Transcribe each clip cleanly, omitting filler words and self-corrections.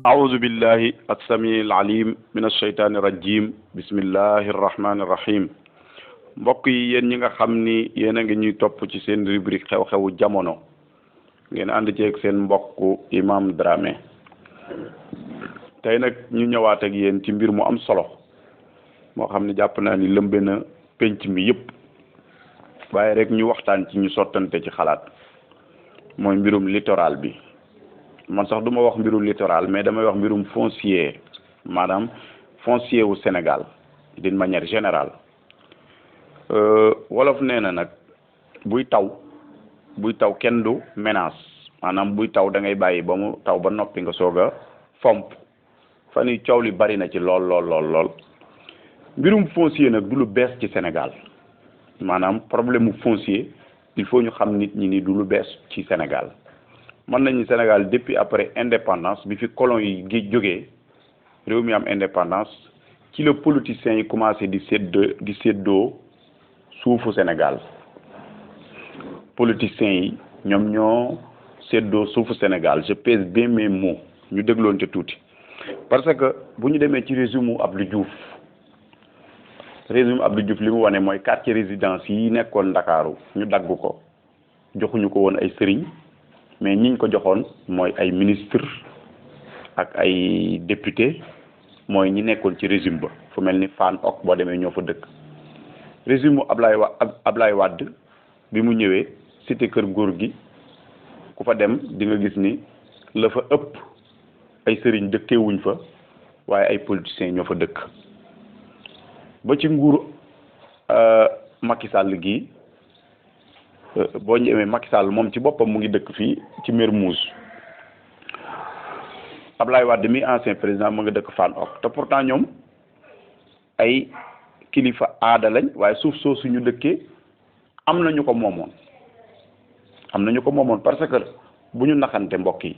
أعوذ بالله السميع العليم من الشيطان الرجيم بسم الله الرحمن الرحيم mbokk yi yéen ñi nga xam ni yéen a ngi ñuy topp ci seen rubrique xew-xewu jamono ngeen ànd ceeg seen mbokku Imam Dramé tey nag ñu ñëwaat ak yéen ci mbir mu am solo moo xam ne jàpp naa ni lëmbe na penc mi yëpp waaye rek ñu waxtaan ci ñu sottante ci xalaat mooy mbirum littoral bi man sax duma wax mbirum littoral mais damay wax mbirum foncier maanaam foncier wu Sénégal d'une manière générale wolof nee na nag buy taw kenn du menace maanaam buy taw da ngay bàyyi ba mu taw ba noppi nga soog a fomp fan yi coow li bari na ci lool mbirum foncier nag du lu bees ci Sénégal maanaam problème mu foncier il faut ñu xam nit ñi ni du lu bees ci Sénégal mën nañu Sénégal depuis après indépendance bi fi colon yi jógee réew mi am indépendance ci la politiciens yi commencé di séddoo suufu Sénégal politiciens yi ñoom ñoo séddoo suufu Sénégal je pèse bien mes mots ñu dégloon ca tuuti parce que bu ñu demee ci régime Abdou Diouf li mu wane mooy quartier résidence yi nekkoon Ndakaaru ñu dagg ko joxuñu ko woon ay sëriñ mais ñiñ ko joxoon mooy ay ministre ak ay député mooy ñi nekkoon ci régime ba fu mel ni Fann ok boo demee ñoo fa dëkk régime Ablaye Wade bi mu ñëwee cité kër góor gi ku fa dem di nga gis ni la fa ëpp ay sëriñ dëkkeewuñ fa waaye ay politiciens ñoo fa dëkk ba ci nguuru Macky Sall gi boo ñëwee Macky Sall moom ci boppam mu ngi dëkk fii ci Mermoz Ablaye Wade mi ancien président mu ngi dëkk Fann ok te pourtant ñoom ay kilifa aada lañ waaye suuf soosu ñu dëkkee am nañu ko moomoon parce que bu ñu naxante mbokk yi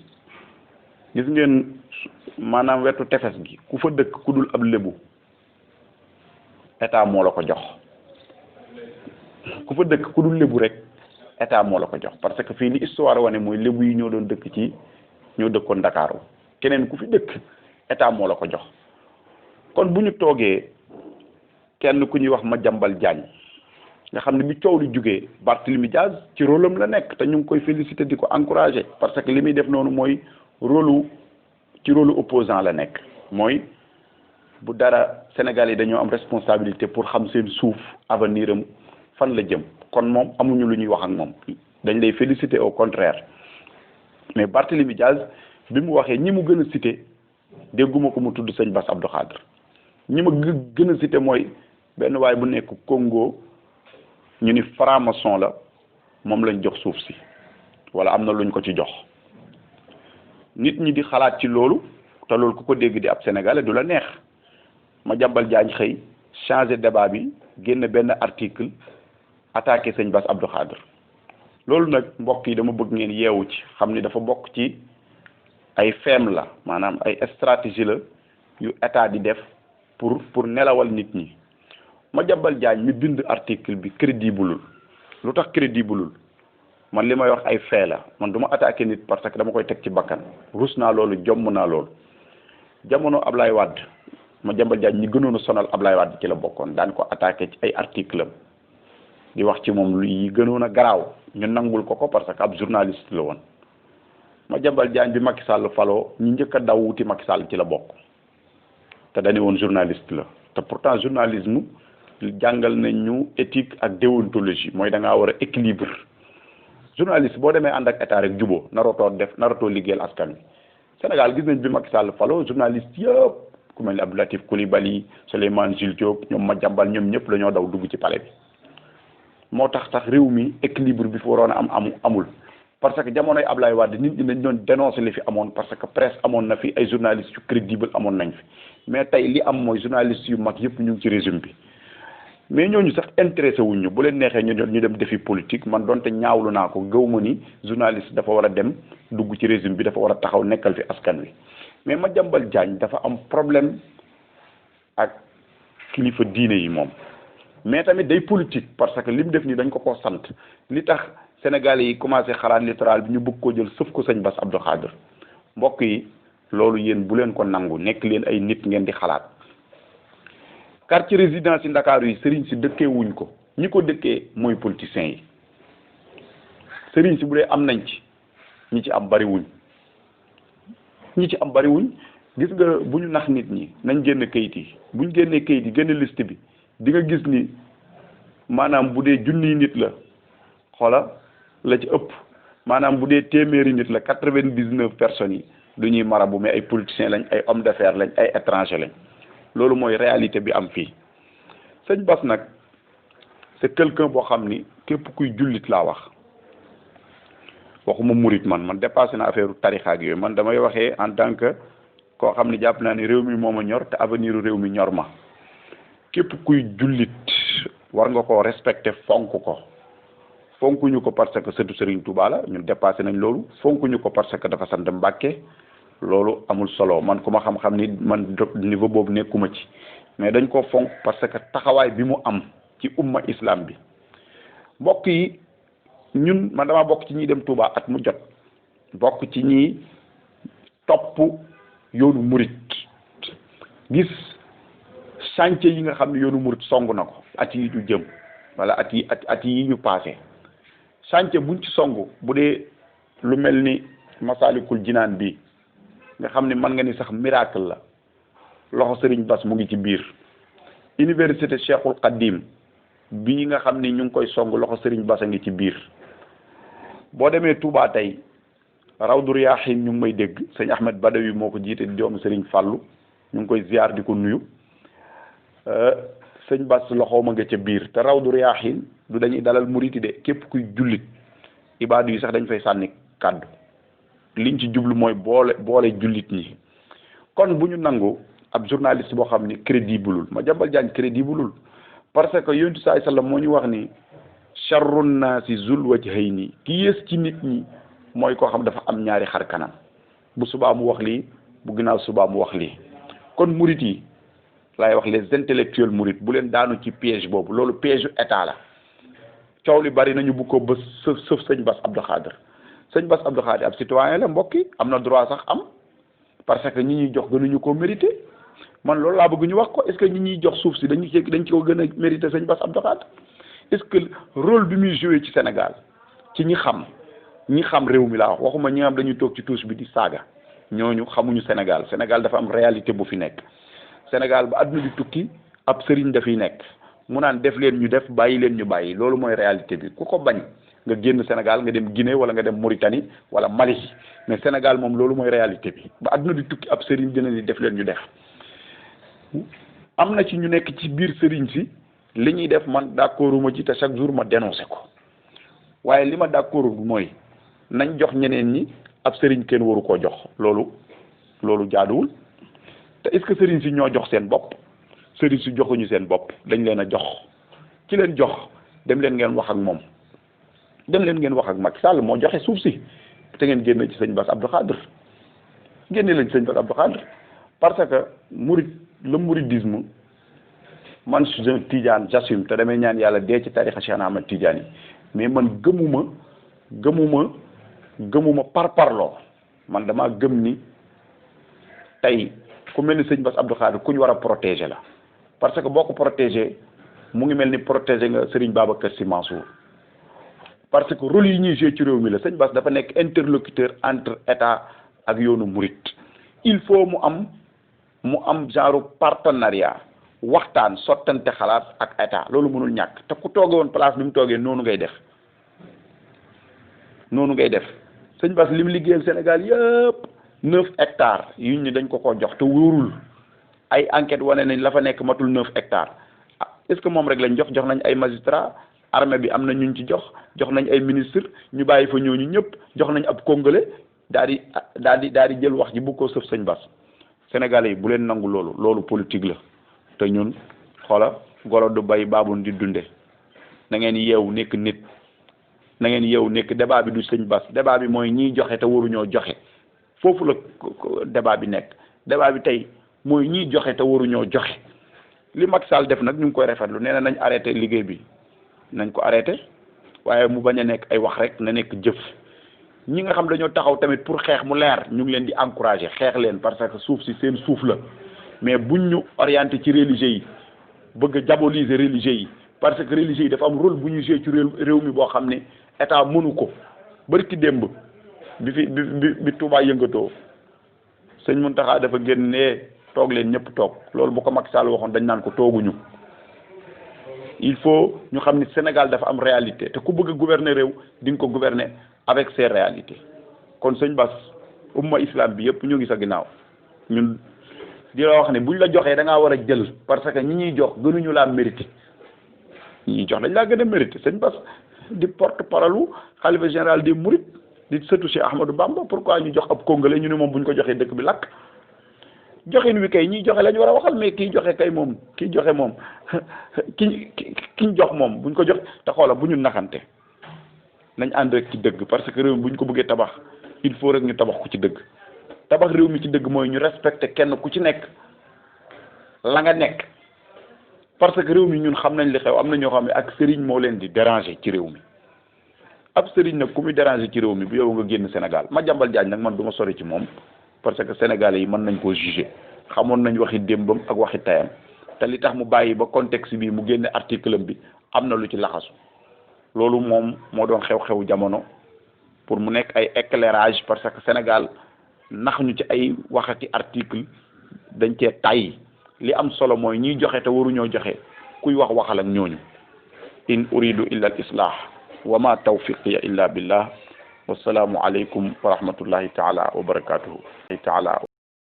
gis ngeen maanaam wetu tefes gi ku fa dëkk ku dul ab lébu état moo la ko jox ku fa dëkk ku dul lébu rek état moo la ko jox parce que fii li histoire wane mooy lébu yi ñoo doon dëkk ñoo dëkkoon Ndakaaru keneen ku fi dëkk état moo la ko jox kon bu ñu toogee kenn ku ñuy wax Madiambal Diagne nga xam ne bi coow li jugee Barthélémy Dias ci rôle am la nekk te ñu ngi koy féliciter di ko encourager parce que li muy def noonu mooy rôle opposant la nekk mooy bu dara Sénégal yi dañoo am responsabilité pour xam seen suuf avenir am fan la jëm kon moom amuñu lu ñuy wax ak moom dañ lay féliciter au contraire mais Barthélémy Dias bi mu waxee ñi mu gën a cité dégguma ko mu tudd sëñ Bass Abdou Khadre ñi ma gën a cité mooy benn waay bu nekk Congo ñu ni franc-maçon la moom lañ jox suuf si wala am na luñ ko ci jox nit ñi di xalaat ci loolu te loolu ku ko dégg di ab sénégalais du la neex Madiambal Diagne xëy changer débat bi génn benn article attaqué sëñ Bass Abdou Khadre loolu nag mbokk yi dama bëgg ngeen yeewu ci xam ni dafa bokk ci ay feem la maanaam ay stratégie la yu état di def pour nelawal nit ñi Madiambal Diagne mi bind article bi crédible lu tax crédible man li may wax ay fee la man du ma attaqué nit parce que dama koy teg ci bakkan rus naa loolu jomm naa loolu jamono Ablaye Wade Madiambal Diagne ñi gënoon a sonal Ablaye Wade ci la bokkoon daan ko attaqué ci ay article am di wax ci moom lu yi gënoon a garaaw ñu nangul ko parce que ab journaliste la woon Madiambal Diagne bi Macky Sall faloo ñi njëkk a daw wuti Macky Sall ci la bokk te dañu woon journaliste la te pourtant journalisme jàngal nañ ñu éthique ak déontologie mooy da ngaa war a équilibre journaliste boo demee ànd ak état rek juboo naratoo liggéeyal askan wi Sénégal gis nañ bi Macky Sall faloo journaliste yëpp ku mel ni Abdou Latif Coulibaly Souleymane Jules Diop ñoom Madiambal ñoom ñëpp la ñoo daw dugg ci palais bi moo tax réew mi équilibre bi fi waroon a amul parce que jamonoy Ablaye Wade nit ñi dañ doon dénoncer li fi amoon parce que presse amoon na fi ay journalistes yu crédible amoon nañ fi mais tey li am mooy journalistes yu mag yëpp ñu ngi ci régime bi mais ñooñu sax intéressé wuñ ñu bu leen neexee ñu dem defi politique man donte ñaawlu naa ko gëw ma ni journaliste dafa war a dem dugg ci régime bi dafa war a taxaw nekkal fi askan wi mais Madiambal Diagne dafa am problème ak kilifa diine yi moom mais tamit day politique parce que li mu def nii dañ ko sant li tax Sénégalais yi commencé xalaat littoral bi ñu bëgg koo jël sëf ko sëñ Bass Abdou Khadre mbokk yi loolu yéen bu leen ko nangu nekk leen ay nit ngeen di xalaat quartier résidence yi Ndakaaru yi sëriñ si dëkkee wuñ ko ñi ko dëkkee mooy politiciens yi sëriñ si bu dee am nañ ci ñi ci am bariwuñ gis nga bu ñu nax nit ñi nañ génn kayit yi bu ñu génnee kayit yi génn liste bi di nga gis ni maanaam bu dee junniy nit la xoola la ci ëpp maanaam bu dee téeméeri nit la 99 personnes yi du ñuy marabu mais ay politiciens lañ ay hommes d'affaires lañ ay étrangers lañ loolu mooy réalité bi am fii sëñ Bass nag c'est quelqu'un boo xam ni képp kuy jullit laa waxuma murit man dépassé na affaire tarixa ak yooyu man damay waxee en tant que koo xam ne jàpp naa ne réew mi moo ma ñor te avenir réew mi ñor ma képp kuy jullit war nga koo respecté fonkuñu ko parce que sëtu Serigne Touba la ñun dépassé nañ loolu fonkuñu ko parce que dafa sant Mbàkke loolu amul solo man ku ma xam-xam ni man niveau boobu nekkuma ci mais dañ ko fonk parce que taxawaay bi mu am ci umma islam bi mbokk yi ñun man dama bokk ci ñiy dem Touba at mu jot bokk ci ñi topp yoonu murit gis chantier yi nga xam ne yoonu murit song na ko at yi ñu jëm wala at yi ñu passé chantier buñ ci song bu dee lu mel ni Masalikul Jinaan bi nga xam ne mën nga ni sax miracle la loxo Serigne Bass mu ngi ci biir université Cheikhul Khadim bii nga xam ni ñu ngi koy song loxo Serigne Bass a ngi ci biir boo demee Touba tey Rawdu Riyaahin ñu ngi may dégg sëñ Ahmed Badawi moo ko jiite di doomu Serigne Fallou ñu ngi koy ziar di ko nuyu sëñ Bass loxooma nga ca biir te Rawdu Riyaahin du dañuy dalal muriti de képp kuy jullit ibaadu yi sax dañ fay sànni kàddu liñ ci jublu mooy boole jullit ñi kon bu ñu nangu ab journaliste boo xam ni crédibleul Madiambal Diagne crédibleul parce que yonent saay sallam moo ñu wax ni charrun naasi zul wajhayni ki yées ci nit ñi mooy koo xam dafa am ñaari xar kanam bu subaa mu wax lii bu ginnaaw subaa mu wax lii kon murit yi laay wax les intellectuels murit bu leen daanu ci piège boobu loolu piège u état la coow li bari nañu bu ko ba sëf sëñ Bass Abdou Khadre sëñ Bass Abdou Khadre ab citoyen la mbokk yi am na droit sax am parce que ñi ñuy jox gënuñu ko mérité man loolu laa bëgg ñu wax ko est-ce que ñi ñuy jox suuf si dañ ci ko gën a mérité sëñ Bass Abdou Khadre est-ce que rôle bi muy joué ci Sénégal ci ñi xam réew mi laa wax waxuma ñi nga xam dañuy toog ci touche bi di saaga ñooñu xamuñu Sénégal dafa am réalité bu fi nekk Sénégal ba àdduna bi tukki ab sëriñ dafiy nekk mu naan def leen ñu def bàyyi leen ñu bàyyi loolu mooy réalité bi ku ko bañ nga génn Sénégal nga dem Guinée wala nga dem Mauritanie wala Mali mais Sénégal moom loolu mooy réalité bi ba àdduna bi tukki ab sëriñ dina ni def leen ñu def am na ci ñu nekk ci biir sëriñ si li ñuy def man d'accorduma ci te chaque jour ma dénoncé ko waaye li ma d'accordul mooy nañ jox ñeneen ñi ab sëriñ kenn waru koo jox loolu jaaduwul te est-ce que sëriñ si ñoo jox seen bopp sëriñ si joxuñu seen bopp dañ leen a jox ci leen jox dem leen ngeen wax ak moom dem leen ngeen wax ak Macky Sall moo joxe suuf si te ngeen génn ci sëñ Bass Abdou Khadre génne lañ ci sëñ Bass Abdou Khadre parce que le mouridisme man je suis un Tidiane j'assume te damay ñaan yàlla dee ci tarixa Cheikh Ahmed Tidiane yi mais man gëmuma parparloo man dama gëm ni tey ku mel ni sëñ Bass Abdou Khadre ku ñu war a protéger la parce que boo ko protéger mu ngi mel ni protéger nga Serigne Babacar Sy Mansour parce que rôle yi ñuy joué ci réew mi la sëñ Bass dafa nekk interlocuteur entre état ak yoonu murit il faut mu am genre partenariat waxtaan sottante xalaat ak état loolu mënul ñàkk te ku tooge woon place bi mu toogee noonu ngay def sëñ Bass li mu liggéeyal Sénégal yëpp 9 hectares yuñ ni dañ ko jox te wóorul ay enquête wane nañ la fa nekk matul 9 hectares est-ce que moom rek lañ jox nañ ay magistrat armée bi am na ñuñ ci jox nañ ay ministre ñu bàyyi fa ñooñu ñëpp jox nañ ab congolais daal di jël wax ji bu ko sëf sëñ Bass Sénégalais yi bu leen nangu loolu politique la te ñun xoola golo du bay baabun di dunde na ngeen yeewu nekk nit na ngeen yeewu nekk débat bi du sëñ Bass débat bi mooy ñiy joxe te waruñoo joxe foofu la débat bi nekk débat bi tey mooy ñiy joxe te waruñoo joxe li Macky Sall def nag ñu ngi koy rafetlu nee na nañ arrêté liggéey bi nañ ko arrêté waaye mu bañ a nekk ay wax rek na nekk jëf ñi nga xam dañoo taxaw tamit pour xeex mu leer ñu ngi leen di encourager xeex leen parce que suuf si seen suuf la mais buñ ñu orienté ci religieux yi bëgg a diaboliser religieux yi parce que religieux yi dafa am rôle bu ñu joué ci réew mi boo xam ne état mënu ko bërki démb bi Touba yëngatoo sëñ Mountakha dafa génnee toog leen ñëpp toog loolu bu ko Macky Sall waxoon dañ naan ko tooguñu il faut ñu xam ni Sénégal dafa am réalité te ku bëgg a gouverner réew di nga ko gouverner avec ces réalités kon sëñ Bass umma islam bi yëpp ñu ngi sa ginnaaw ñun di la wax ne buñ la joxee da ngaa war a jël parce que ñi ñuy jox gënuñu laa mérité ñi ñuy jox dañ laa gën a mérité sëñ Bass di porte parole xalifa général des Mourides di sëtu Cheikh Ahmadou Bamba pourquoi ñu jox ab congolais ñu ne moom bu ñu ko joxee dëkk bi lakk joxin wi kay ñiy joxe la ñu war a waxal mais kii joxe kay moom kii joxe moom kiñ jox moom buñ ko jox te xoola bu ñu naxante nañ ànd rek ci dëgg parce que réew mi bu ñu ko bëggee tabax il faut rek ñu tabax ko ci dëgg tabax réew mi ci dëgg mooy ñu respecté kenn ku ci nekk la nga nekk parce que réew mi ñun xam nañ li xew am na ñoo xam ne ak sëriñ moo leen di déranger ci réew mi ab sëriñ nag ku muy déranger ci réew mi bu yow nga génn Sénégal Madiambal Diagne nag man du ma sori ci moom parce que sénégalais yi mën nañ koo juger xamoon nañ waxi démbam ak waxi tayam te li tax mu bàyyi ba contexte bi mu génne article am bi am na lu ci laxasu loolu moom moo doon xew-xewu jamono pour mu nekk ay éclairage parce que Sénégal nax ñu ci ay waxati article dañ cee tàyyi li am solo mooy ñiy joxe te waruñoo joxe kuy wax waxal ak ñooñu in uridu illa al islah wa ma tawfiqiya illa billah wassalaamu aleykum wa rahmatullahi taala wa barakatuhu